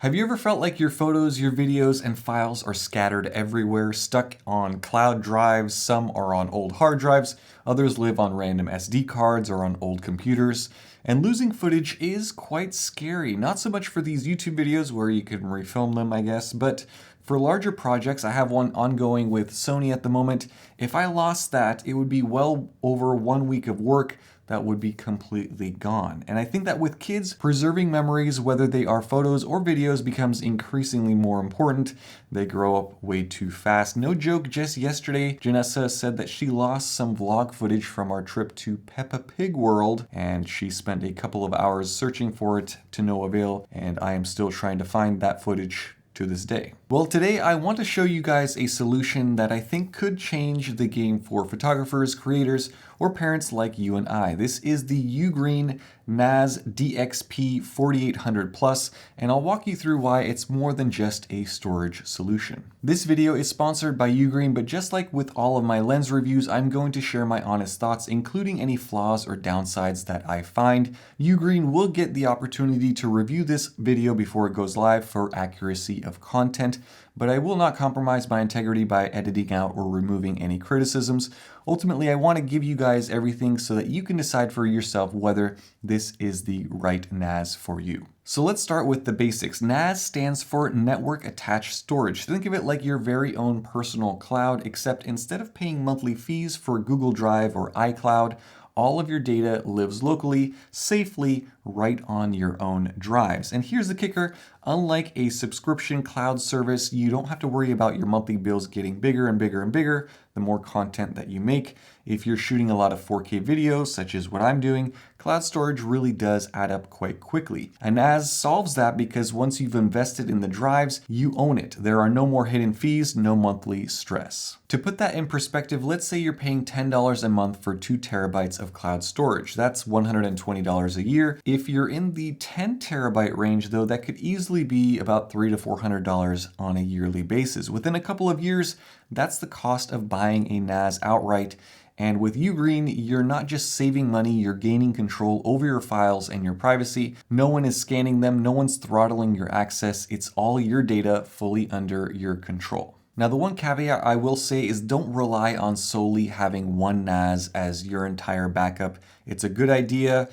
Have you ever felt like your photos, your videos, and files are scattered everywhere, stuck on cloud drives? Some are on old hard drives, others live on random SD cards or on old computers. And losing footage is quite scary. Not so much for these YouTube videos where you can refilm them, I guess, but for larger projects, I have one ongoing with Sony at the moment. If I lost that, it would be well over 1 week of work that would be completely gone. And I think that with kids, preserving memories, whether they are photos or videos, becomes increasingly more important. They grow up way too fast. No joke, just yesterday, Janessa said that she lost some vlog footage from our trip to Peppa Pig World, and she spent a couple of hours searching for it to no avail, and I am still trying to find that footage to this day. Well, today I want to show you guys a solution that I think could change the game for photographers, creators, or parents like you and I. This is the Ugreen NAS DXP 4800 Plus, and I'll walk you through why it's more than just a storage solution. This video is sponsored by Ugreen, but just like with all of my lens reviews, I'm going to share my honest thoughts, including any flaws or downsides that I find. Ugreen will get the opportunity to review this video before it goes live for accuracy of content, but I will not compromise my integrity by editing out or removing any criticisms. Ultimately, I want to give you guys everything so that you can decide for yourself whether this is the right NAS for you. So let's start with the basics. NAS stands for Network Attached Storage. Think of it like your very own personal cloud, except instead of paying monthly fees for Google Drive or iCloud, all of your data lives locally, safely, right on your own drives. And here's the kicker, unlike a subscription cloud service, you don't have to worry about your monthly bills getting bigger and bigger and bigger the more content that you make. If you're shooting a lot of 4K videos, such as what I'm doing, cloud storage really does add up quite quickly. And NAS solves that because once you've invested in the drives, you own it. There are no more hidden fees, no monthly stress. To put that in perspective, let's say you're paying $10 a month for 2 terabytes of cloud storage. That's $120 a year. If you're in the 10 terabyte range, though, that could easily be about $300 to $400 on a yearly basis. Within a couple of years, that's the cost of buying a NAS outright. And with Ugreen, you're not just saving money, you're gaining control over your files and your privacy. No one is scanning them, no one's throttling your access. It's all your data fully under your control. Now, the one caveat I will say is don't rely on solely having one NAS as your entire backup. It's a good idea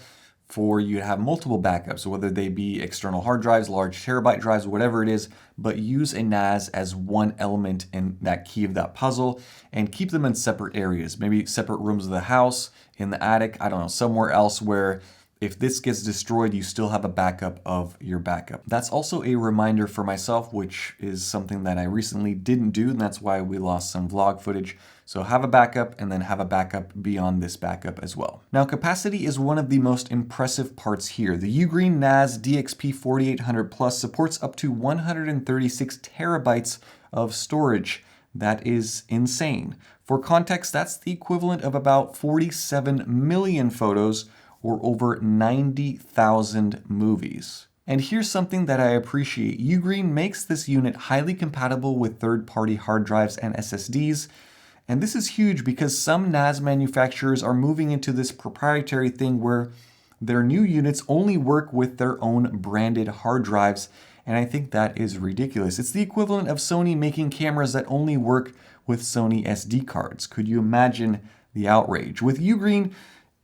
for you to have multiple backups, whether they be external hard drives, large terabyte drives, whatever it is, but use a NAS as one element in that key of that puzzle and keep them in separate areas, maybe separate rooms of the house, in the attic, I don't know, somewhere else where if this gets destroyed, you still have a backup of your backup. That's also a reminder for myself, which is something that I recently didn't do, and that's why we lost some vlog footage. So have a backup and then have a backup beyond this backup as well. Now, capacity is one of the most impressive parts here. The Ugreen NAS DXP 4800 Plus supports up to 136 terabytes of storage. That is insane. For context, that's the equivalent of about 47 million photos or over 90,000 movies. And here's something that I appreciate. Ugreen makes this unit highly compatible with third-party hard drives and SSDs. And this is huge because some NAS manufacturers are moving into this proprietary thing where their new units only work with their own branded hard drives. And I think that is ridiculous. It's the equivalent of Sony making cameras that only work with Sony SD cards. Could you imagine the outrage? With Ugreen,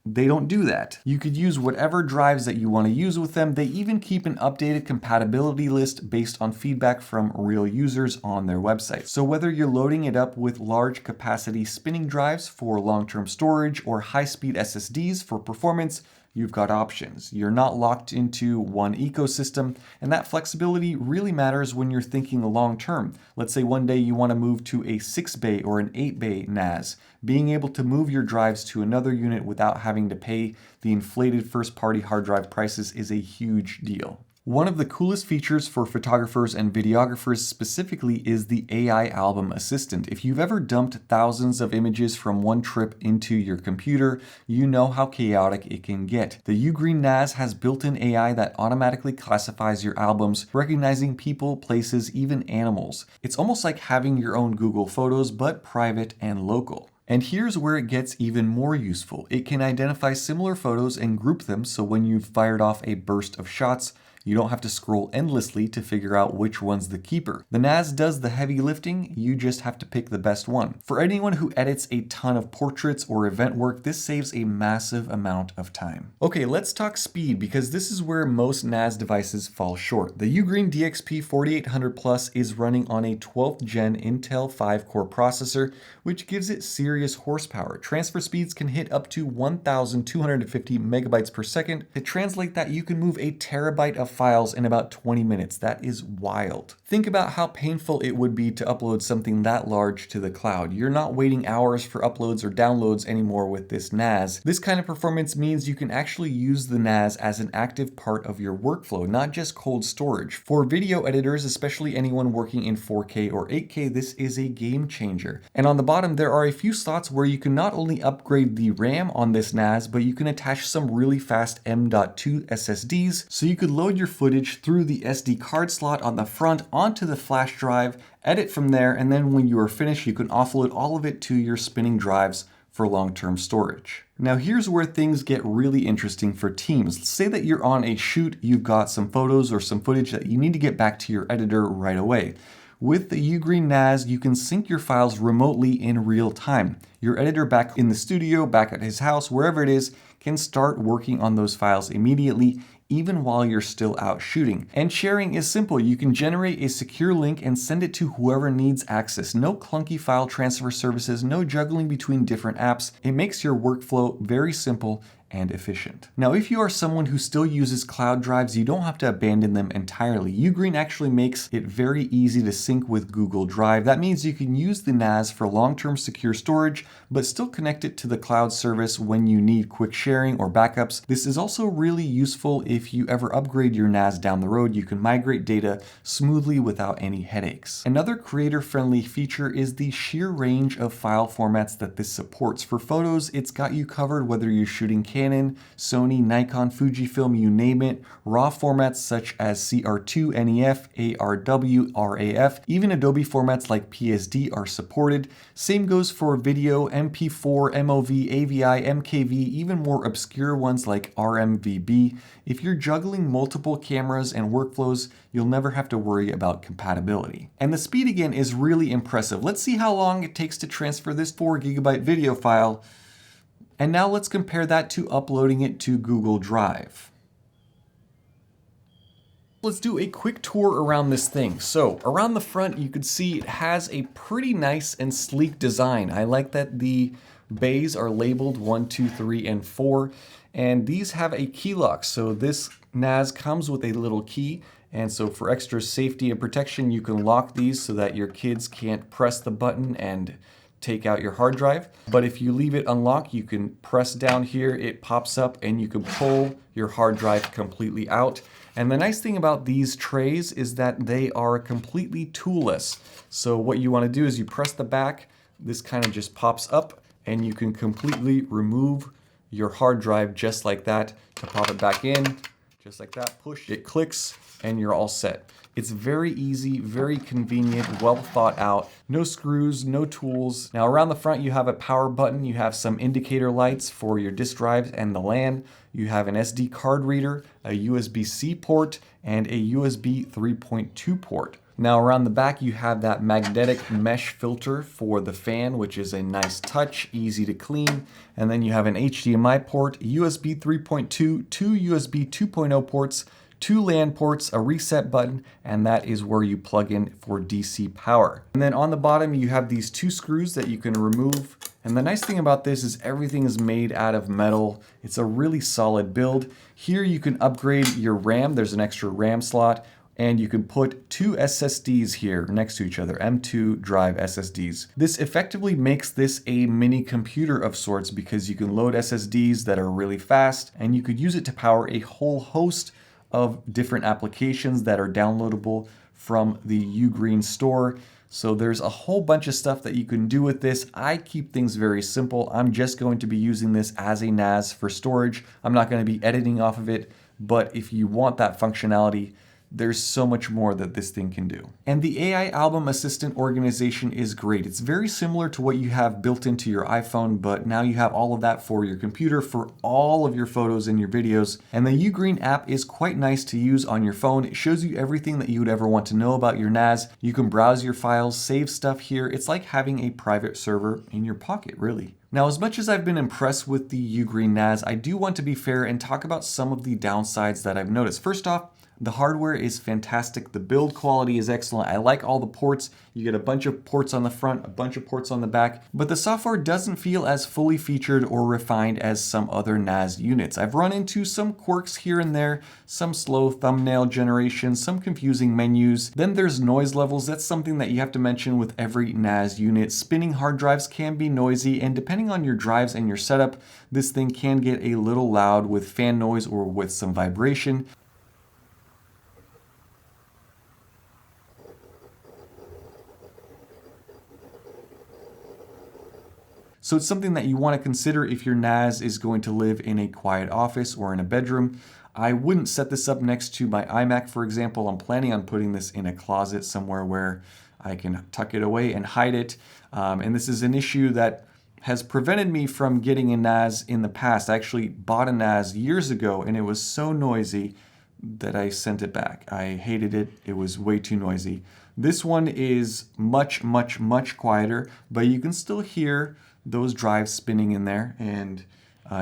they don't do that. You could use whatever drives that you want to use with them. They even keep an updated compatibility list based on feedback from real users on their website. So whether you're loading it up with large capacity spinning drives for long-term storage or high-speed SSDs for performance, you've got options. You're not locked into one ecosystem, and that flexibility really matters when you're thinking long term. Let's say one day you want to move to a 6-bay or an 8-bay NAS. Being able to move your drives to another unit without having to pay the inflated first-party hard drive prices is a huge deal. One of the coolest features for photographers and videographers specifically is the AI album assistant. If you've ever dumped thousands of images from one trip into your computer, you know how chaotic it can get. The Ugreen NAS has built-in AI that automatically classifies your albums, recognizing people, places, even animals. It's almost like having your own Google Photos, but private and local. And here's where it gets even more useful. It can identify similar photos and group them, so when you've fired off a burst of shots, You don't have to scroll endlessly to figure out which one's the keeper. The NAS does the heavy lifting, you just have to pick the best one. For anyone who edits a ton of portraits or event work, this saves a massive amount of time. Okay, let's talk speed, because this is where most NAS devices fall short. The Ugreen DXP 4800 Plus is running on a 12th gen Intel 5-core processor, which gives it serious horsepower. Transfer speeds can hit up to 1,250 megabytes per second. To translate that, you can move a terabyte of files in about 20 minutes. That is wild. Think about how painful it would be to upload something that large to the cloud. You're not waiting hours for uploads or downloads anymore with this NAS. This kind of performance means you can actually use the NAS as an active part of your workflow, not just cold storage. For video editors, especially anyone working in 4K or 8K, this is a game changer. And on the bottom, there are a few slots where you can not only upgrade the RAM on this NAS, but you can attach some really fast M.2 SSDs, so you could load your footage through the SD card slot on the front onto the flash drive, edit from there, and then when you are finished, you can offload all of it to your spinning drives for long-term storage. Now here's where things get really interesting for teams. Say that you're on a shoot, you've got some photos or some footage that you need to get back to your editor right away. With the Ugreen NAS, you can sync your files remotely in real time. Your editor back in the studio, back at his house, wherever it is, can start working on those files immediately, even while you're still out shooting. And sharing is simple. You can generate a secure link and send it to whoever needs access. No clunky file transfer services, no juggling between different apps. It makes your workflow very simple and efficient. Now, if you are someone who still uses cloud drives, you don't have to abandon them entirely. Ugreen actually makes it very easy to sync with Google Drive. That means you can use the NAS for long-term secure storage, but still connect it to the cloud service when you need quick sharing or backups. This is also really useful if you ever upgrade your NAS down the road. You can migrate data smoothly without any headaches. Another creator-friendly feature is the sheer range of file formats that this supports. For photos, it's got you covered whether you're shooting Canon, Sony, Nikon, Fujifilm, you name it. RAW formats such as CR2, NEF, ARW, RAF, even Adobe formats like PSD are supported. Same goes for video, MP4, MOV, AVI, MKV, even more obscure ones like RMVB. If you're juggling multiple cameras and workflows, you'll never have to worry about compatibility. And the speed again is really impressive. Let's see how long it takes to transfer this 4 GB video file. And now let's compare that to uploading it to Google Drive. Let's do a quick tour around this thing. So around the front, you could see it has a pretty nice and sleek design. I like that the bays are labeled 1, 2, 3, and 4, and these have a key lock. So this NAS comes with a little key, and so for extra safety and protection, you can lock these so that your kids can't press the button and take out your hard drive. But if you leave it unlocked, you can press down here, it pops up, and you can pull your hard drive completely out. And the nice thing about these trays is that they are completely toolless. So what you want to do is you press the back, this kind of just pops up, and you can completely remove your hard drive just like that to pop it back in, just like that, push, it clicks, and you're all set. It's very easy, very convenient, well thought out, no screws, no tools. Now around the front you have a power button, you have some indicator lights for your disk drives and the LAN, you have an SD card reader, a USB-C port, and a USB 3.2 port. Now around the back you have that magnetic mesh filter for the fan, which is a nice touch, easy to clean. And then you have an HDMI port, USB 3.2, 2 USB 2.0 ports, 2 LAN ports, a reset button, and that is where you plug in for DC power. And then on the bottom you have these 2 screws that you can remove. And the nice thing about this is everything is made out of metal. It's a really solid build. Here you can upgrade your RAM. There's an extra RAM slot. And you can put 2 SSDs here next to each other, M.2 drive SSDs. This effectively makes this a mini computer of sorts because you can load SSDs that are really fast, and you could use it to power a whole host of different applications that are downloadable from the Ugreen store. So there's a whole bunch of stuff that you can do with this. I keep things very simple. I'm just going to be using this as a NAS for storage. I'm not going to be editing off of it, but if you want that functionality, there's so much more that this thing can do. And the AI album assistant organization is great. It's very similar to what you have built into your iPhone, but now you have all of that for your computer for all of your photos and your videos. And the Ugreen app is quite nice to use on your phone. It shows you everything that you would ever want to know about your NAS. You can browse your files, save stuff here. It's like having a private server in your pocket, really. Now, as much as I've been impressed with the Ugreen NAS, I do want to be fair and talk about some of the downsides that I've noticed. First off, the hardware is fantastic. The build quality is excellent. I like all the ports. You get a bunch of ports on the front, a bunch of ports on the back, but the software doesn't feel as fully featured or refined as some other NAS units. I've run into some quirks here and there, some slow thumbnail generation, some confusing menus. Then there's noise levels. That's something that you have to mention with every NAS unit. Spinning hard drives can be noisy, and depending on your drives and your setup, this thing can get a little loud with fan noise or with some vibration. So it's something that you want to consider if your NAS is going to live in a quiet office or in a bedroom. I wouldn't set this up next to my iMac, for example. I'm planning on putting this in a closet somewhere where I can tuck it away and hide it. And this is an issue that has prevented me from getting a NAS in the past. I actually bought a NAS years ago and it was so noisy that I sent it back. I hated it. It was way too noisy. This one is much, much, much quieter, but you can still hear those drives spinning in there, and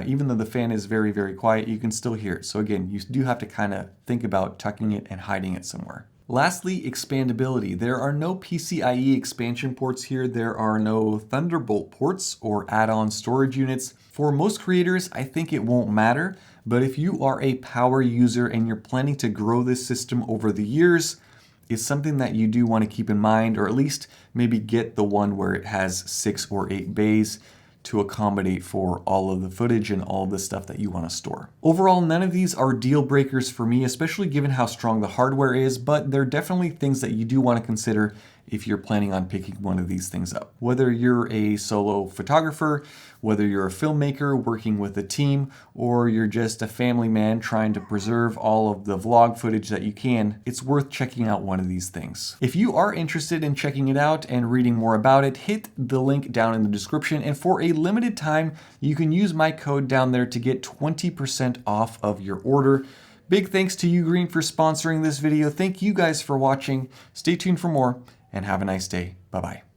even though the fan is very, very quiet, you can still hear it. So again, you do have to kind of think about tucking it and hiding it somewhere. Lastly, expandability. There are no PCIe expansion ports here. There are no Thunderbolt ports or add-on storage units. For most creators, I think it won't matter, but if you are a power user and you're planning to grow this system over the years, it's something that you do want to keep in mind, or at least maybe get the one where it has 6 or 8 bays to accommodate for all of the footage and all of the stuff that you want to store. Overall, none of these are deal breakers for me, especially given how strong the hardware is, but they're definitely things that you do want to consider if you're planning on picking one of these things up. Whether you're a solo photographer, whether you're a filmmaker working with a team, or you're just a family man trying to preserve all of the vlog footage that you can, it's worth checking out one of these things. If you are interested in checking it out and reading more about it, hit the link down in the description, and for a limited time, you can use my code down there to get 20% off of your order. Big thanks to Ugreen for sponsoring this video. Thank you guys for watching. Stay tuned for more, and have a nice day. Bye-bye.